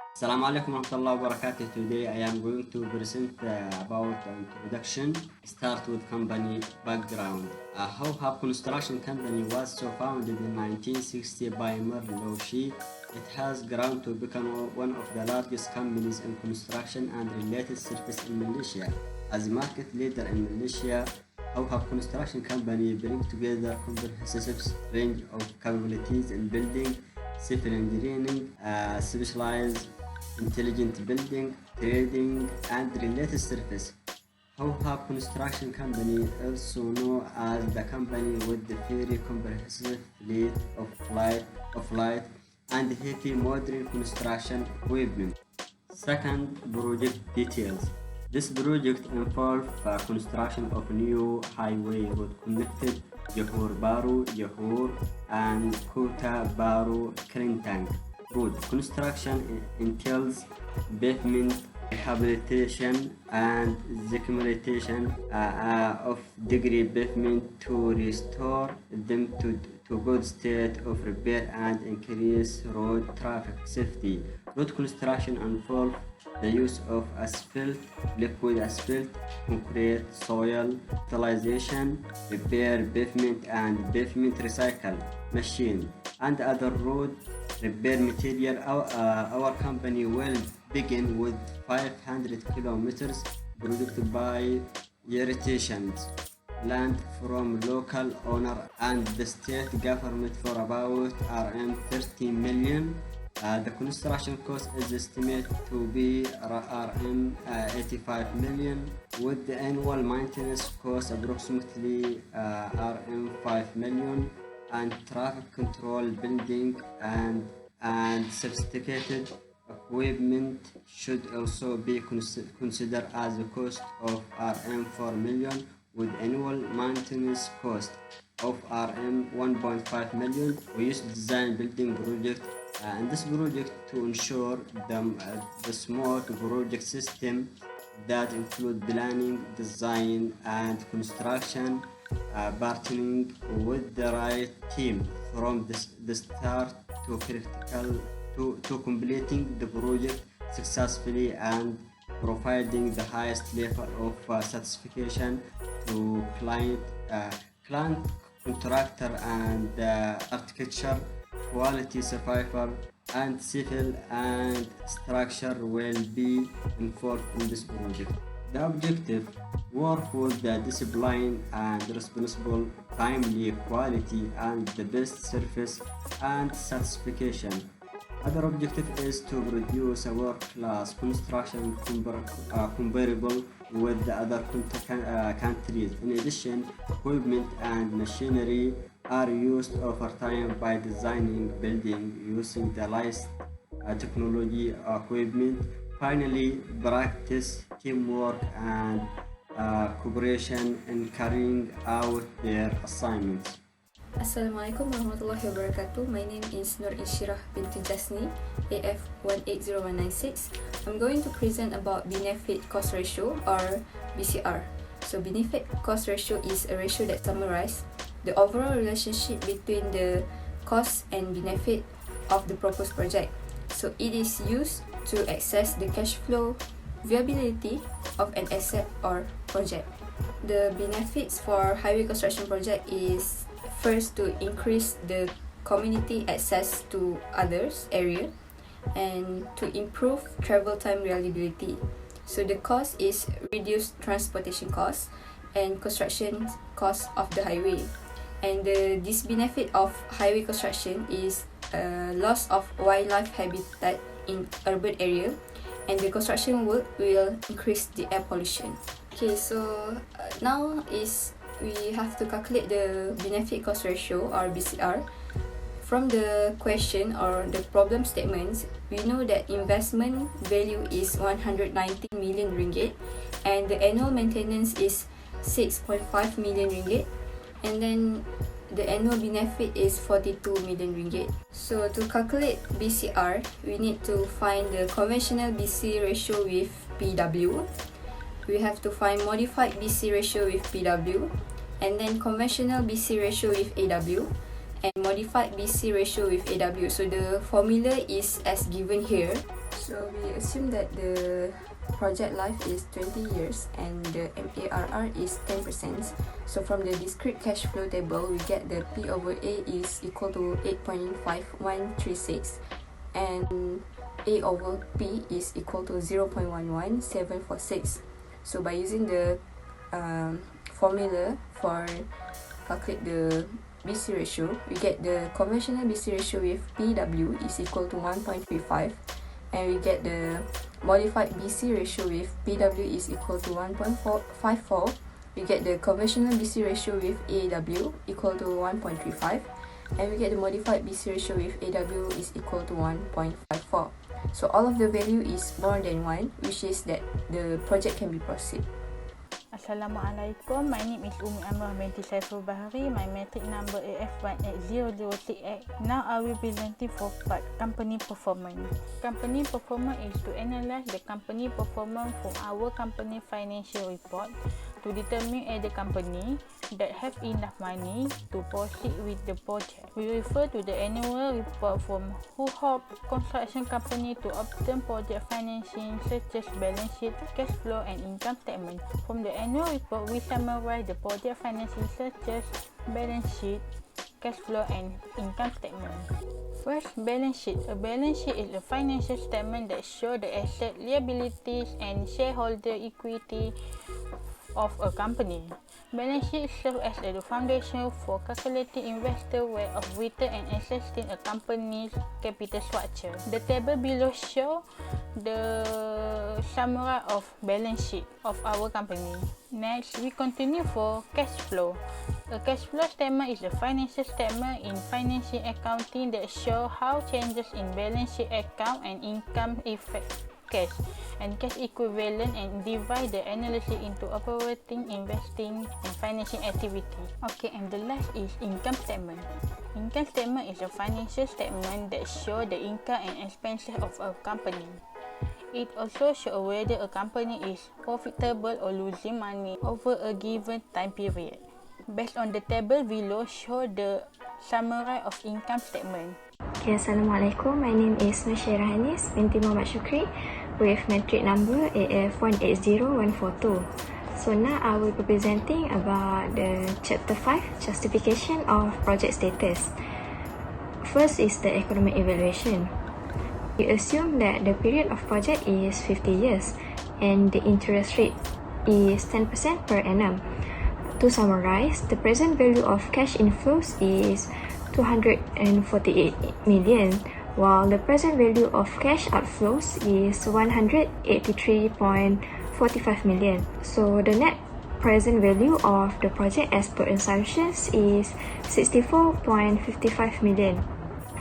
Assalamu alaikum warahmatullahi wabarakatuh. Today I am going to present about the introduction. Start with company background. How Hub Construction Company was so founded in 1960 by Merlin Loushi. It has grown to become one of the largest companies in construction and related services in Malaysia. As a market leader in Malaysia, How Hub Construction Company brings together comprehensive range of capabilities in building, civil engineering, specialized intelligent building, trading, and related service. Hauha Construction Company, also known as the company with the very comprehensive fleet of light and heavy modern construction equipment. Second, project details. This project involves construction of new highway road connected Johor Bahru, Johor, and Kota Bahru Kelintang road. Construction entails pavement rehabilitation and accumulation of degree pavement to restore them to good state of repair and increase road traffic safety. Road construction involves the use of asphalt, liquid asphalt, concrete, soil, fertilization, repair pavement and pavement recycle machine, and other road repair material. Our company will begin with 500 kilometers produced by irrigations land from local owner and the state government for about RM 30 million. The construction cost is estimated to be RM 85 million, with the annual maintenance cost approximately RM 5 million, and traffic control building and sophisticated equipment should also be considered as a cost of RM 4 million, with annual maintenance cost of RM 1.5 million. We used to design building project and this project to ensure the smart project system that include planning, design, and construction, partnering with the right team from the start to critical to completing the project successfully and providing the highest level of satisfaction to client, contractor, and architecture, quality survivor, and civil and structure will be involved in this project. The objective: work with the discipline and responsible, timely, quality, and the best service and satisfaction. Other objective is to produce a world-class construction comparable with the other countries. In addition, equipment and machinery are used over time by designing building using the latest technology equipment. Finally, practice teamwork and cooperation in carrying out their assignments. Assalamualaikum warahmatullahi wabarakatuh. My name is Nur Insyirah binti Jasni, AF 180196. I'm going to present about benefit cost ratio or BCR. So benefit cost ratio is a ratio that summarizes the overall relationship between the cost and benefit of the proposed project. So it is used to assess the cash flow viability of an asset or project. The benefits for highway construction project is first, to increase the community access to others area and to improve travel time reliability. So the cost is reduced transportation costs and construction cost of the highway. And the disbenefit of highway construction is loss of wildlife habitat in urban area, and the construction work will increase the air pollution. Okay, so now we have to calculate the benefit cost ratio or BCR. From the question or the problem statements, we know that investment value is 190 million ringgit and the annual maintenance is 6.5 million ringgit, and then the annual benefit is 42 million ringgit. So to calculate BCR, we need to find the conventional BC ratio with PW. We have to find modified BC ratio with PW, and then conventional BC ratio with AW, and modified BC ratio with AW. So the formula is as given here. So we assume that the project life is 20 years and the MARR is 10%. So from the discrete cash flow table, we get the P over A is equal to 8.5136 and A over P is equal to 0.11746. So by using the formula for calculate the BC ratio, we get the conventional BC ratio with PW is equal to 1.35, and we get the modified BC ratio with PW is equal to 1.54. We get the conventional BC ratio with AW equal to 1.35, and we get the modified BC ratio with AW is equal to 1.54. So all of the value is more than 1, which is that the project can be proceed. Assalamualaikum, my name is Umi Amrah binti Saiful Bahari. My metric number AF18006. Now I will be presenting for part company performance. Company performance is to analyze the company performance from our company financial report to determine if the company that have enough money to proceed with the project. We refer to the annual report from Ho Hop Construction Company to obtain project financing such as balance sheet, cash flow and income statement. From the annual report, we summarize the project financing such as balance sheet, cash flow and income statement. First, balance sheet. A balance sheet is a financial statement that shows the asset, liabilities and shareholder equity of a company. Balance sheet serves as the foundation for calculating investor weight of return and assessing a company's capital structure. The table below shows the summary of balance sheet of our company. Next, we continue for cash flow. A cash flow statement is a financial statement in financial accounting that shows how changes in balance sheet account and income affect cash and cash equivalent and divide the analysis into operating, investing and financing activity. Okay, and the last is income statement. Income statement is a financial statement that shows the income and expenses of a company. It also shows whether a company is profitable or losing money over a given time period. Based on the table below, show the summary of income statement. Okay, Assalamualaikum. My name is Nusyairah Hanis binti Muhammad Shukri with metric number AF180142. So now I will be presenting about the chapter 5, justification of project status. First is the economic evaluation. We assume that the period of project is 50 years and the interest rate is 10% per annum. To summarize, the present value of cash inflows is 248 million, while the present value of cash outflows is 183.45 million. So the net present value of the project as per assumptions is 64.55 million.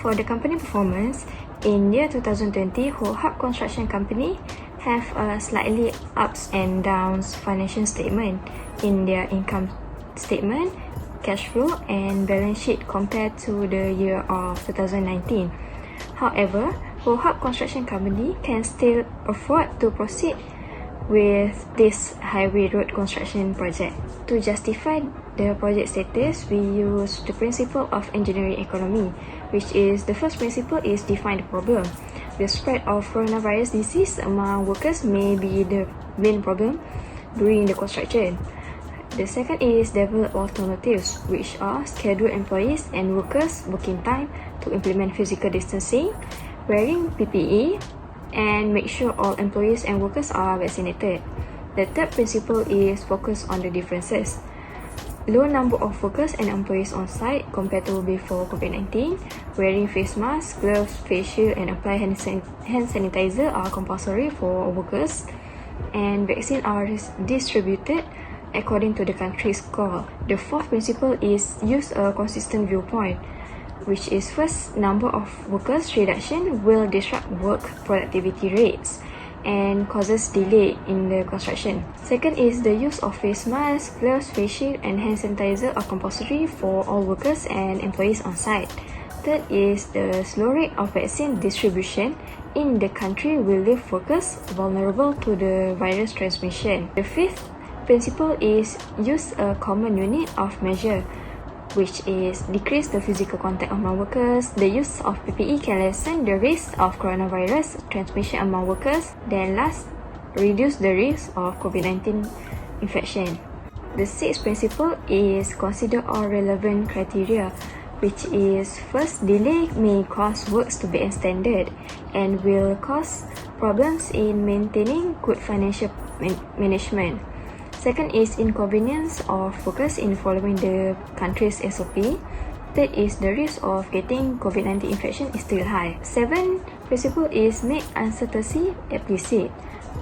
For the company performance, in year 2020, Ho Hop Construction Company have a slightly ups and downs financial statement in their income statement, cash flow and balance sheet compared to the year of 2019. However, Ho Hop Construction Company can still afford to proceed with this highway road construction project. To justify the project status, we use the principle of engineering economy, which is the first principle is define the problem. The spread of coronavirus disease among workers may be the main problem during the construction. The second is develop alternatives, which are schedule employees and workers working time to implement physical distancing, wearing PPE, and make sure all employees and workers are vaccinated. The third principle is focus on the differences. Low number of workers and employees on site compared to before COVID-19. Wearing face masks, gloves, face shield and apply hand sanitizer are compulsory for workers. And vaccines are distributed according to the country's call. The fourth principle is use a consistent viewpoint, which is first, number of workers reduction will disrupt work productivity rates and causes delay in the construction. Second is the use of face masks, gloves, face shield and hand sanitizer are compulsory for all workers and employees on site. Third is the slow rate of vaccine distribution in the country will leave workers vulnerable to the virus transmission. The fifth principle is use a common unit of measure, which is decrease the physical contact among workers, the use of PPE can lessen the risk of coronavirus transmission among workers, then last, reduce the risk of COVID-19 infection. The sixth principle is consider all relevant criteria, which is first, delay may cause works to be extended and will cause problems in maintaining good financial management. Second is inconvenience of workers in following the country's SOP. Third is the risk of getting COVID-19 infection is still high. Seventh principle is make uncertainty explicit.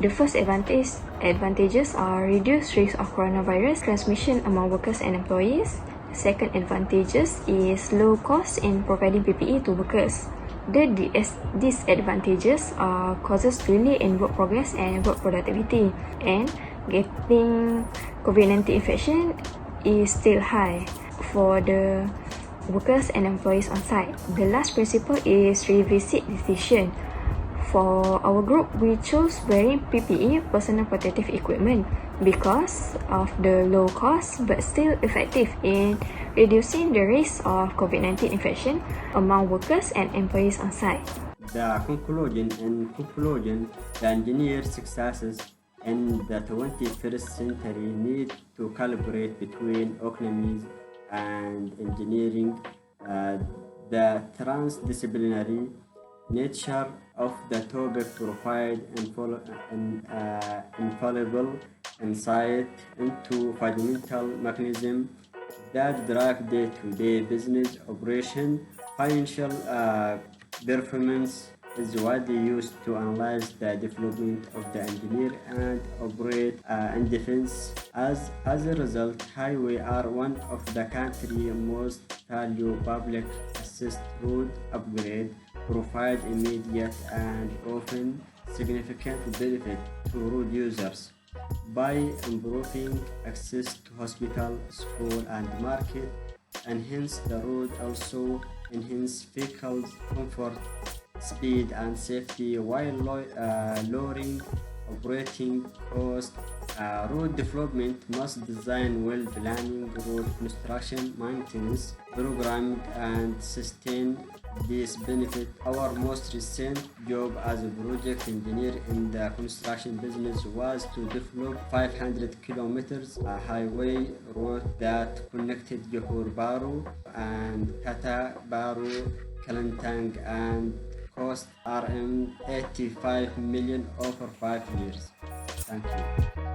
The first advantages are reduced risk of coronavirus transmission among workers and employees. Second advantages is low cost in providing PPE to workers. The disadvantages are causes delay in work progress and work productivity, and getting COVID-19 infection is still high for the workers and employees on site. The last principle is revisit decision. For our group, we chose wearing PPE, personal protective equipment, because of the low cost but still effective in reducing the risk of COVID-19 infection among workers and employees on site. The conclusion, the engineer's successes in the 21st century need to calibrate between economies and engineering, the transdisciplinary nature of the topic provide infallible insight into fundamental mechanisms that drive day-to-day business operation. Financial performance is widely used to analyze the development of the engineer and operate in defense. As a result, highways are one of the country's most valued public assist road upgrade, provide immediate and often significant benefit to road users by improving access to hospital, school, and market. Enhance the road also enhance vehicles comfort, speed, and safety while lowering operating costs. Road development must design well planning, road construction, maintenance, programming, and sustain these benefits. Our most recent job as a project engineer in the construction business was to develop 500 kilometers highway road that connected Johor Bahru and Kata Bahru, Kelantan, and cost RM 85 million over 5 years. Thank you.